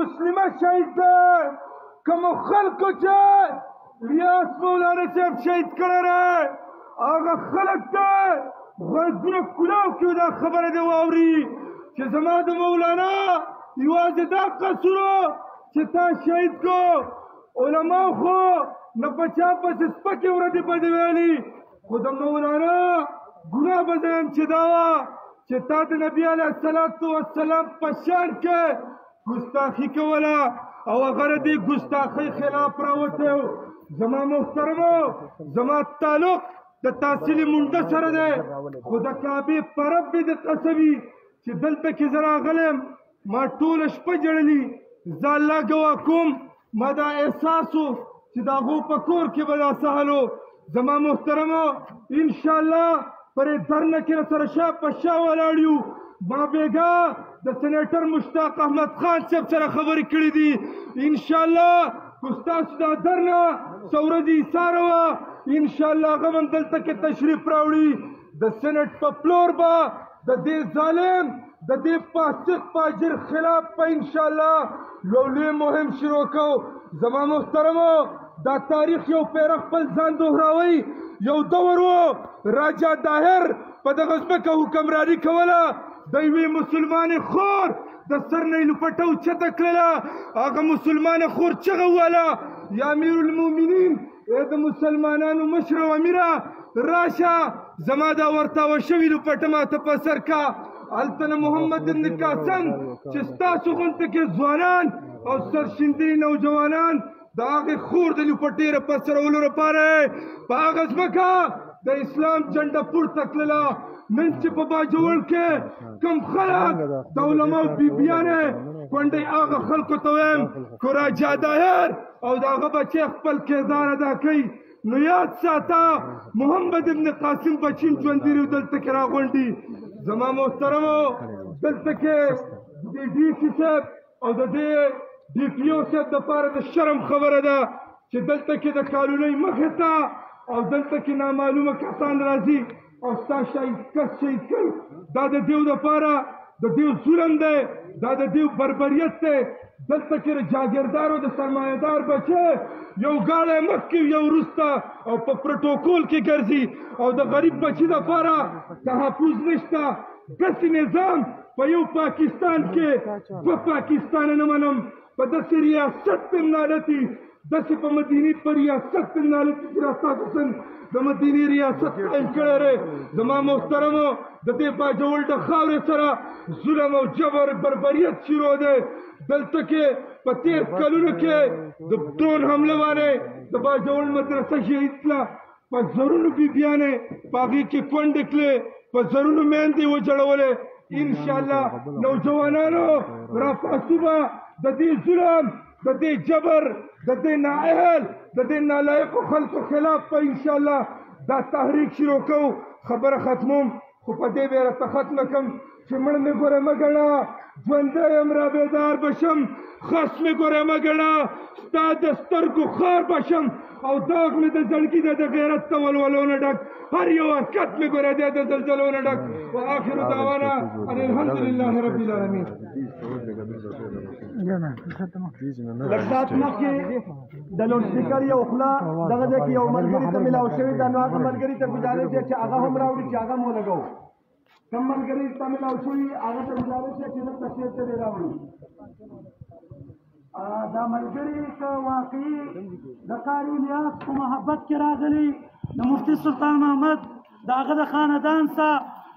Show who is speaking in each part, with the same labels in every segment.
Speaker 1: مسلمه شهید ده کوم خلکو چې ریاض مولانا صاحب شهید کړی دی هغه خلک ته غوږونه کلاو کړي دا خبره دې واوري چې زما د مولانا یوازې دا قصور چې تا شهید کو علماو خو نه په چا پسې سپکې ورځې بدې ویلي خو د مولانا ګناه به زه یم چې دا وه چې تا د نبي علیه الصلاة والسلام په شان کې ګستاخي کوله او هغه د دې ګستاخۍ خلاف راوتی و زما محترمو زما تعلق د تحصیل منډه سره دی خو د کعبې په رب مې د قسمي چې دلته کې زه راغلی یم ما ټوله شپه ژړلي زه الله ګواه کوم ما دا احساس و چې د هغو په کور کې به دا سهل و زما محترمو انشاءالله پر درنه کې سره شا په شا ولاړ یو ما بیګا د سینیټر مشتاق احمد خان صاحب سره خبرې کړې دي انشاءالله خو ستاسو دا درنه څه ورځې ایساره وه انشاءالله هغه هم دلته کې تشریف راوړي د سینټ په پلور به د دې ظالم د دې فاسق فاجر خلاف په انشاءالله یو لوی مهم شروع کوو زما محترمو دا تاریخ یو پیره خپل ځان دوهراوئ یو دور و راجا داهر په دغه ځمکه حکمراني کوله د یوې مسلمانې خور د سر نه یې لپټه اوچته کړله هغه مسلمانه خور چغه وویله یا امیر المؤمنین ای د مسلمانانو مشر او امیره راشه زما دا ورتاوه شوي لپټه ماته په سر کا هلته نه محمد بن قاسم چې ستاسو غونته کې ځوانان او سرشیندلي نوجوانان د هغې خور د لپټې په سرولو لپاره په هغه ځمکه د اسلام جنډه پورته کړله نن چې په باجوړ کې کوم خلک د علماو بیبیانې کونډۍ هغه خلکو ته وایم که راجا داهر او د هغه بچی خپل کردار ادا کوي نو یاد ساته محمد ابن قاسم بچین ژوندي دلته کې راغونډي زما محترمو دلته کې د ډي سي صاحب او د دې ډي پي او صاحب دپاره د شرم خبره ده چې دلته کې د کالونۍ مخې ته او دلته کې نامعلومه کسان راځي او ستا کس شهید کوي دا د دیو دپاره د دیو ظلم دی دا د دیو بربریت دی دلته کې د جاګیردارو د سرمایهدار بچی یو ګاډی مخکې یو وروسته او په پروټوکول کې ګرځي او د غریب بچي دپاره تحفظ نشته داسې نظام په یو پاکستان کې دوه پاکستانه نه منم په داسې ریاست پې نالتي داسې په مدینې په ریاست پې نالتي چې راستاسو د مدینې ریاست قایم کړی دی زما محترمو د دې باجوړ د خاورې سره ظلم او جبر بربریت شروع دی دلته کې په تېر کلونو کې د ډرون حمله باندې د باجوړ مدرسه شهید کړه په زرونو بیبیانې په هغې کې کونډې کړې په زرونو میندې وجړولې انشاءالله نوجوانانو راپاڅو به د دې ظلم د دې جبر د دې نااهل د دې نالایقو خلکو خلاف په انشاءالله دا تحریک شروع کوو خبره ختموم خو په دې به یې راته ختمه کړم چې مړ مې ګوره مه ګڼه ژوندی یم را بیدار بشم خس مې ګوره مه ګڼه ستا د سترګو خار بشم او داغ مې د زړګي د غیرت د ولولو نه ډک هر یو حرکت مې ګوره دی د زلزلو نه ډک وآخر دعوانا ان الحمد لله رب العالمین
Speaker 2: لږ ساعت مخکې د لوډ سپیکر یو خوله دغه ځای کې یو ملګري ته میلاو شوي ده نو هغه ملګري ته ګزارش دی چې هغه هم راوړي چې هغه مو لګوو کوم ملګري ته میلاو شوي هغه ته ګزارش دی چې دلته شعر ته دې راوړي دا ملګري که واقعي د قاري الیاس په محبت کې راغلي د مفتي سلطان محمد د هغه د خاندان څخه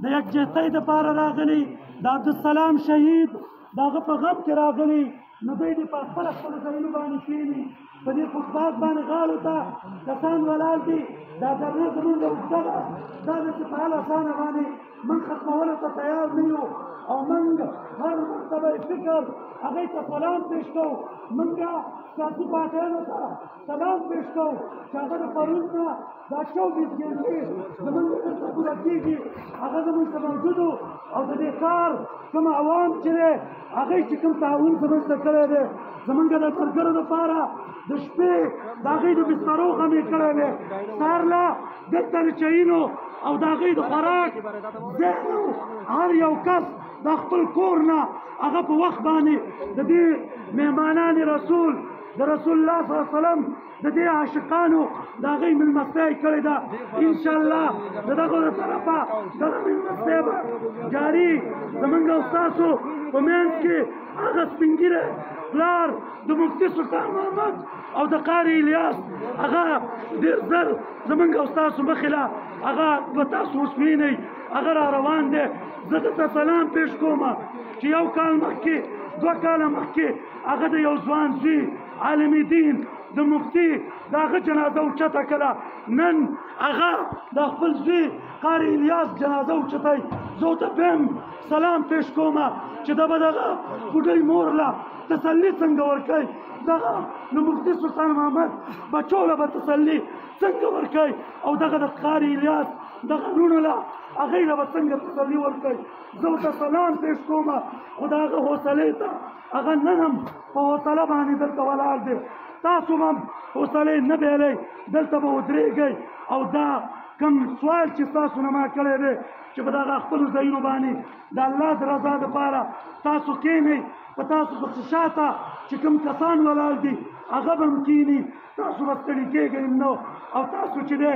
Speaker 2: د یکجهتۍ دپاره راغلي د عبدالسلام شهید د هغه په غم کې راغلي نو دوی دې په خپله خپلو ځایونو باندې کښېني په دې فوټپات باندې غاړو ته کسان ولاړ دي دا درنه زمونږ د اوږده ده دا داسې په هر اسانه باندې موږ ختمولو ته تیار نه یو او موږ هر مرتبه فکر هغې ته سلام پېښ کوو موږ سیاسي پارټیانو ته سلام پېښ کوو چې هغه د پرون نه دا 24 ګنټې زموږ دلته پوره کېږي هغه زموږ ته موجود و او د دې کار کوم عوام چې دی هغې چې کوم تعاون زموږ ته کړی دی زموږ د ملګرو دپاره د شپې د هغې د بسترو غم یې کړی دی سهار لا دلته د چینو او د هغوی د خوراک ځای هر یو کس د خپل کور نه هغه په وخت باندې د دې مهمانان رسول د رسول الله صلی الله علیه وسلم د دې عاشقانو د هغوی مېلمستیا یې کړې ده انشاءالله د دغو د طرفه دغه مېلمستیا به جاري زمونږ او ستاسو په منځ کې هغه سپین ږیری پلار د مفتي سلطان محمد او د قاري الیاس هغه ډېر زر زمونږ او ستاسو مخې له هغه به تاسو اوس وینئ هغه را روان دی زه درته سلام پیش کوم چې یو کال مخکې 2 کاله مخکې هغه د یو ځوان زوی عالم دین د مفتي د هغه جنازه اوچته کړه نن هغه د خپل زوی قاري الیاس جنازه اوچتی زه ورته بیم سلام پیش کوم چې دا به دغه بوډۍ مور له تسلي څنګه ورکوي دغه د مفتي سلطان محمد بچو له به تسلي څنګه ورکوي او دغه د قاري الیاس دغه لوڼو له هغوی له به څنګه تسلي ورکوي زه ورته سلام پیش کوم خو د هغه حوصلې ته هغه نن هم په حوصله باندې دلته ولاړ دی تاسو هم حوصلې نه بیلی دلته به ودرېږئ او دا کوم سوال چې تاسو نه ما کړی دی چې په دغه خپلو ځایونو باندې د الله د رضا دپاره تاسو کښېنئ په تاسو پسې شاته چې کوم کسان ولاړ دي هغه به هم کښېني تاسو به ستړي کېږئ نو او تاسو چې دی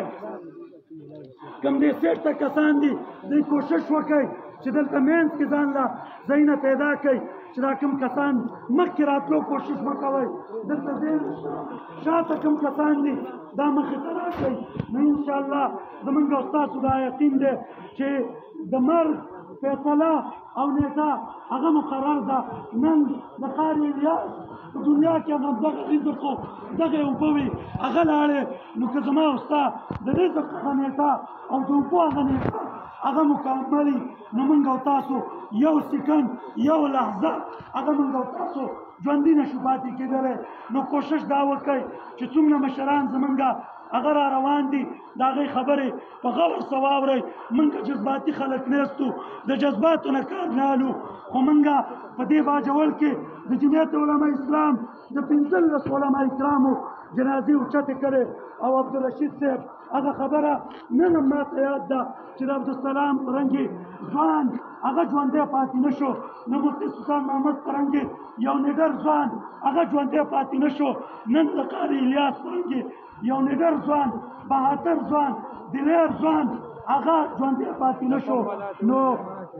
Speaker 2: کوم دې سیټ ته کسان دي دوی کوشش وکړئ چې دلته منځ کې ځان له ځایونه پیدا کړئ چې دا کوم کسان مخکې راتلو کوشش مه کوئ دلته ډېر شاته کوم کسان دي دا مخې ته راشئ نو انشاءالله زمونږ او ستاسو دا یقین دی چې د مرګ فیصله او نیټه هغه مقرر ده نن د قاري الیاس په دنیا کې هم دغه رزق خو دغه اوبه وي هغه لاړې نو که زما او ستا د رزق هغه نیټه او د اوبو هغه نیټه هغه مکملي نو موږ او تاسو یو سکند یو لحظه هغه موږ او تاسو ژوندي نشو پاتې کېدلی نو کوشش دا وکړئ چې څومره مشران زمونږ هغه را روان دي د هغې خبرې په غور سره واورئ موږ جذباتي خلک نیستو د جذباتو نه کار نه الو خو موږ په دې باجول کې د جمعیت علما اسلام د 15 علما کرامو جنازې اوچتې کړې او عبدالرشید صاحب هغه خبره نن هم ماته یاد ده چې د عبدالسلام رنګي ځوان هغه ژوندی پاتې نه شو د مفتي سلطان محمد رنګي یو نیډر ځوان هغه ژوندی پاتې نه شو نن د قاري الیاس رنګي یو نیډر ځوان بهادر ځوان دلیر ځوان هغه ژوندی پاتې نه شو نو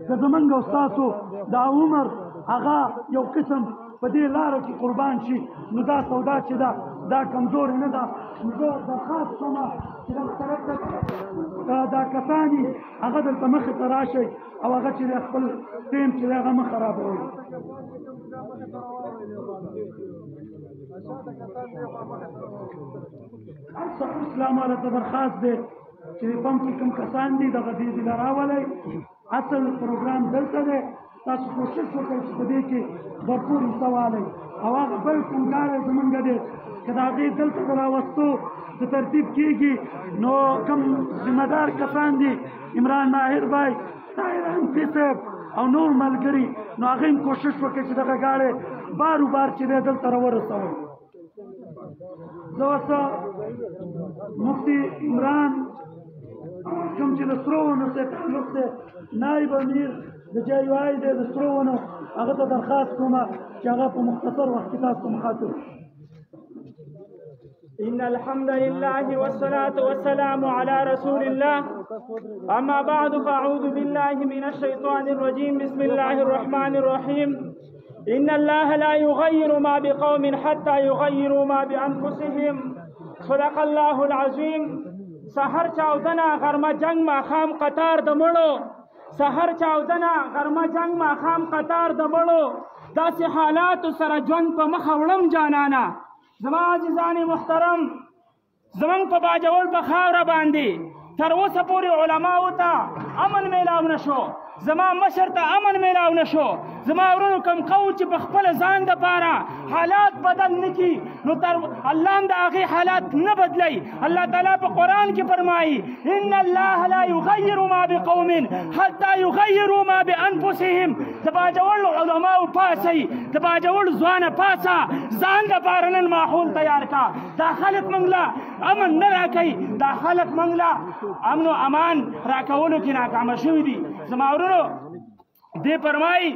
Speaker 2: که زمونږ او ستاسو دا عمر هغه یو قسم په دې لاره کې قربان شي نو دا سودا چې ده دا کمزورې نه ده نو زه درخواست کوم چې دغه طرف ته دا کسان دي هغه دلته مخې ته راشئ او هغه چې خپل ټیم چې دی هغه مه خرابوئ اسلام والا ته درخواست دی چې پم کې کوم کسان دي دغه دې له راولئ اصل پروګرام دلته دی تاسو کوشش وکړئ چې په دې کې بھرپور حصه والئ او هغه بل کوم کار زمونږ دی که د هغې دلته د راوستو د ترتیب کېږي نو کوم ذمه دار کسان دي عمران ماهر بای طاهر انفي صاحب او نور ملګري نو هغه هم کوشش وکړي چې دغه ګاډی بارو بار چې دی دلته راورسوئ زه اوس مفتي عمران کوم چې د سرو ونو سره تعلق دی نایب امیر د جایوای دی د سرو ونو هغه ته درخواست کوم چې هغه په مختصر وخت کې تاسو مخاطب
Speaker 3: إن الحمد لله والصلاة والسلام على رسول الله أما بعد فأعوذ بالله من الشيطان الرجيم بسم الله الرحمن الرحيم إن الله لا يغير ما بقوم حتى يغيروا ما بأنفسهم صدق الله العظيم سحر چاودنا غرمه جنگ ما خام قطار دمړو سحر چاودنا غرمه جنگ ما خام قطار دمړو داسې حالات سره ژوند په مخ وړم جانانا زما عزیزان محترم زمونږ په باجوړ په خاوره باندې تر اوسه پورې علماو ته امن میلاو نه شو زما مشر ته امن میلاو نه شو زما ورونو کوم قوم چې په خپل ځان دپاره حالات بدل نه کړي نو تر الله هم د هغې حالات نه بدلی الله تعالی په قرآن کې فرمایي ان الله لا یغیر ما بقوم حتی یغیروا ما بانفسهم د باجوړ علماو پاسئ د باجوړ ځوانه پاسه ځان دپاره نن ماحول تیار کا دا خلک موږ له امن نه راکوي دا خلک موږ له امن و امان راکولو کې ناکامه شوي دي. زما ورونو دې فرمایي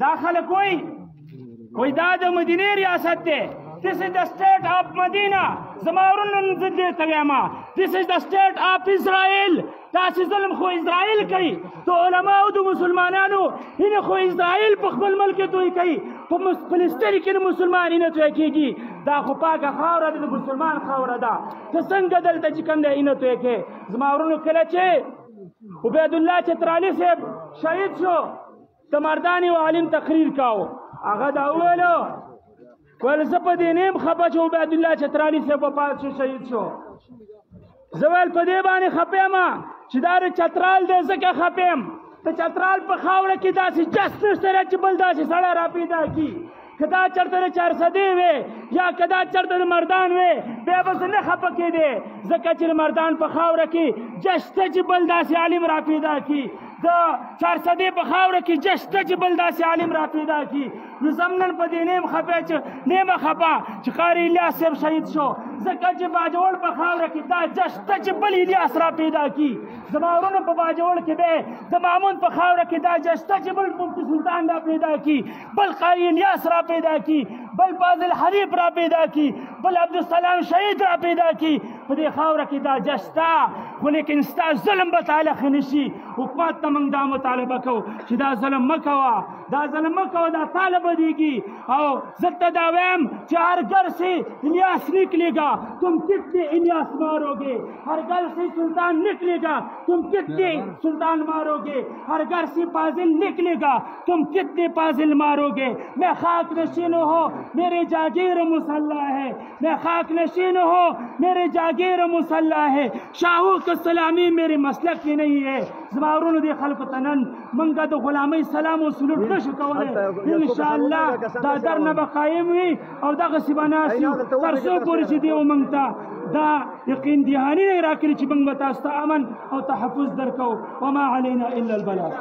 Speaker 3: دا خلک وایي دا د مدینې ریاست دی. This is the state of Medina. زما ورونو زه دې ته وایم This is the state of Israel. داسې ظلم خو اسرائیل کوي. د علماو د مسلمانانو هینې خو اسرائیل په خپل ملک کې توی کوي. په فلسطین کې د مسلمان هینه توی کېږي. دا خو پاکه خاوره ده د مسلمان خاوره ده. ته څنګه دلته چې کوم دی هینه توی کوې. زما ورونو کله چې عبیدالله چترالی صاحب شهید شو د مردان یو عالم تقریر کاو. هغه دا وویلو ویل زه په دې نه یم خفه چې عبیدالله چترالی صاحب وفات شو شهید شو. زه ویل په دې باندې خفه یم چې دا د چترال دی ځکه خفه یم. د چترال په خاوره کې داسې جست نشته چې بل داسې سړی را پیدا کړي. که دا چېرته د چارسدې وې یا که دا چېرته د مردان وې بیا به زه نه خفه کېدې ځکه چې د مردان په خاوره کې جسته چې بل داسې عالم را پیدا کړي. د چارسدې په خاوره کې جسته چې بل داسې عالم را پیدا کړي. نو زمنن په دې نیم خفه چې نیمه خفه چې قاري الیاس صاحب شهید شو ځکه چې باجوړ په خاوره کې دا جسته چې بل الیاس را پیدا کړي. زما ورونو په باجوړ کې دی د مامون په خاوره کې دا جسته چې بل مفتي سلطان را پیدا کړي بل قاري الیاس را پیدا کړي بل فاضل حریف را پیدا کړي بل عبدالسلام شهید را پیدا کړي. په دې خاوره کې دا جسته خو لیکن ستا ظلم به تعالی ښه نه شي. حکومت ته موږ دا مطالبه کوو چې دا ظلم مه کوه دا ظلم مه کوه دا تاله بدیږي. او زه ته دا وایم چې ہر گھر سے الیاس نکلے گا تم کتنے الیاس مارو گے. ہر گھر سے سلطان نکلے گا تم کتنے سلطان مارو گے. ہر گھر سے فاضل نکلے گا تم کتنے فاضل مارو گے. میں خاک نشین ہو میرے جاگیر مسلح ہے. میں خاک نشین ہو میرے جاگیر مسلح ہے. شاہوں کو سلامی میرے مسلک کی نہیں ہے. زما ورونو دې خلکو ته نن موږ د غلامۍ سلام او سلوک نشو کولی. انشاءالله دا در نه به قایم وي او دغسې به ناست یو تر څو پورې چې دیو موږ ته دا یقین دهاني نه راکړي چې موږ به تاسو ته امن او تحفظ درکوو. وما علینا الا البلاغ.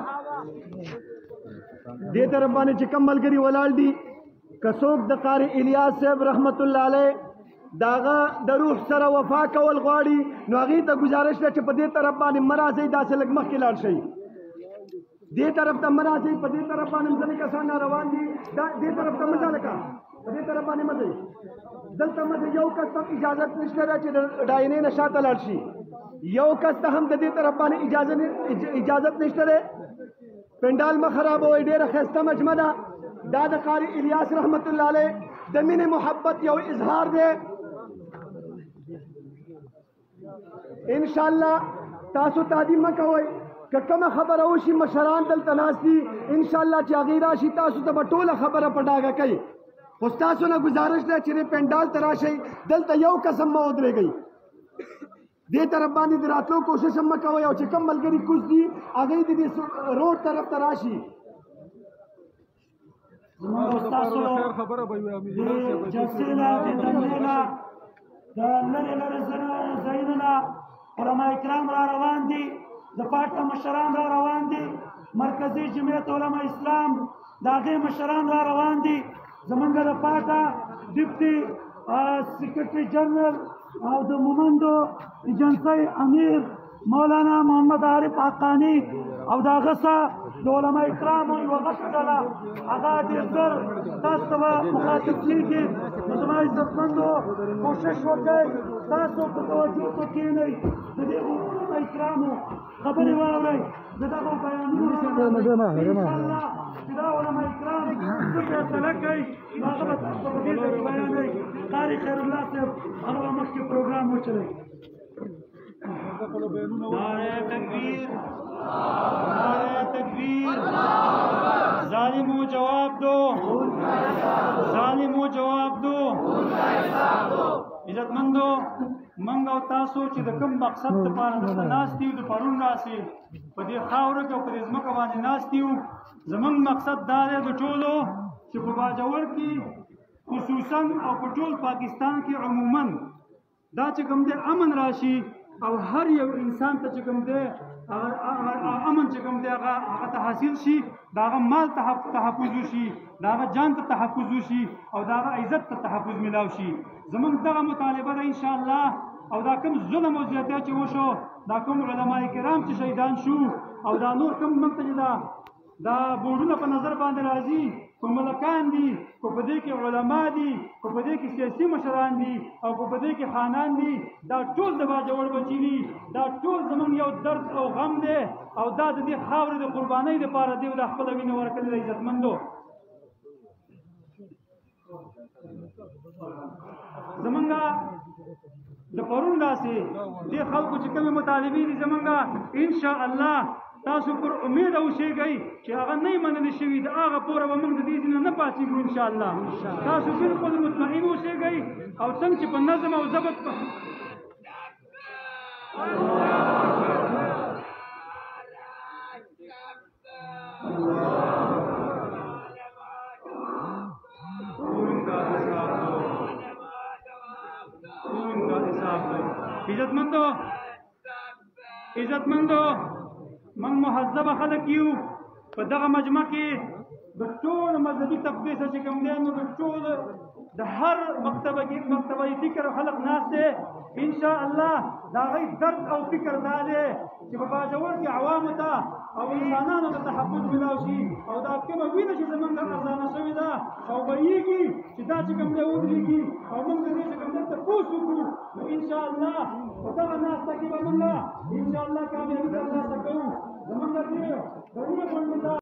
Speaker 4: دې طرف باندې چې کوم ملګري ولاړ دي که څوک د قاري الیاس صاحب رحمت الله علیه داغه د روح سره وفا کول غواړي نو هغې ته گزارش ده چې په دې طرف باندې مه راځئ داسې لږ مخکې لاړ شئ. دې طرف ته مه راځئ په دې طرف باندې ځینې کسان روان دي دې طرف ته مه ځه لکه په دې طرف باندې مه ځئ. دلته مه ځئ یو کس ته هم اجازت نشته ده چې د ډاینې نه شاته لاړ شي. یو کس ته هم د دې طرف باندې اجازت نشته ده. پنډال مه خرابوئ ډېره ښایسته مجمع ده. دا د قاري الیاس رحمت الله علیه د مینې محبت یو اظهار دی. انشاءالله تاسو تعظیم مه کوئ. که کومه خبره وشي مشران دلته ناست دي انشاءالله چې هغې راشي تاسو ته به ټوله خبره په ډاګه کوي. خو ستاسو نه گزارش ده چې پنډال ته راشئ دلته یو کس هم مه ودرېږئ. دې طرف باندې د راتلو کوشش هم مه کوئ او چې کوم ملګري کوز دي هغوی د دې روډ طرف ته راشي.
Speaker 2: زموږ ستاسو د جلسې نه د دندې نه د لرې لرې ځایونو نه علما کرام را روان دي. د پاټه مشران را روان دي. مرکزي جمعیت علما اسلام د هغې مشران را روان دي. زمونږ د پاټه ډیپټي سیکرټري جنرال او د مومندو ایجنسۍ امیر مولانا محمد عارف حقانی او د هغه سره د علما کرامو یوه غټه ډله هغه ډېر ژر تاسو ته به مخاطب کېږي. نو زما عزتمندو کوشش وکړئ تاسو په توجه کې کښېنئ د دې علما کرامو خبرې واورئ د دغو بیانونو انشاءالله چې دا علما کرام څه فیصله کوي نو هغه به تاسو په دې ځای کې بیانوي. قاري خیرالله صاحب هغه به مخکې پروګرام وچلوي. نعرہ تکبیر نعرہ تکبیر. ظالمو جواب دو ظالمو جواب دو. عزتمندو منګ او تاسو چې د کوم مقصد لپاره دلته ناست یو د پرون راسي په دې خاوره کې او په دې ځمکه باندې ناست یو زموږ مقصد دا دی د ټولو چې په باجوړ کې خصوصا او په ټول پاکستان کې عموما دا چې کوم دی امن راشي او هر یو انسان ته چې کوم دی امن چې کوم دی هغه ته حاصل شي، د هغه مال تحفظ وشي، د هغه جان ته تحفظ وشي او د هغه عزت ته تحفظ میلاو شي. زمونږ دغه مطالبه ده انشاءالله. او دا کوم ظلم او زیاتی چې وشو، دا کوم علما کرام چې شهیدان شو، او دا نور کوم موږ ته دا بورډونه په نظر باندې راځي، کو ملکان دي، کو په دې کې علما دي، کو په دې کې سیاسي مشران دي، او کو په دې کې خانان دي، دا ټول د باجوړ بچي دي، دا ټول زمونږ یو درد او غم دی، او دا د دې خاورې د قربانۍ لپاره دی او د خپله وینه ورکړې د عزتمندو. زمونږ د پرون داسې دې خلکو چې کومې مطالبې دي زمونږ انشاءالله تاسو پر امید اوسېږئ چې هغه نه منل شوي، د هغه پوره به موږ د دې ځینه نه پاڅېږو انشاءالله. تاسو بالکل مطمئن اوسېږئ او څنګه چې په نظم او ضبط عزتمندو من مهذبه خلک یو. په دغه مجمع کې د ټول مذهبي طبقې څخه چې کوم دی نو د ټول د هر مکتبه فکر خلق ناست دی. انشاءالله د هغوی درد او فکر دا دی چې په باجوړ کې عوامو ته او انسانانو ته تحفظ میلاو شي، او دا کومه وینه چې زمونږ ارزانه شوې ده او بهیږي چې دا چې کوم دی ودرېږي او موږ د دې چې کوم دی تپوس وکړو، نو انشاءالله په دغه ناسته کې به موږ انشاءالله کامیابي ترلاسه کوو. زمونږ دې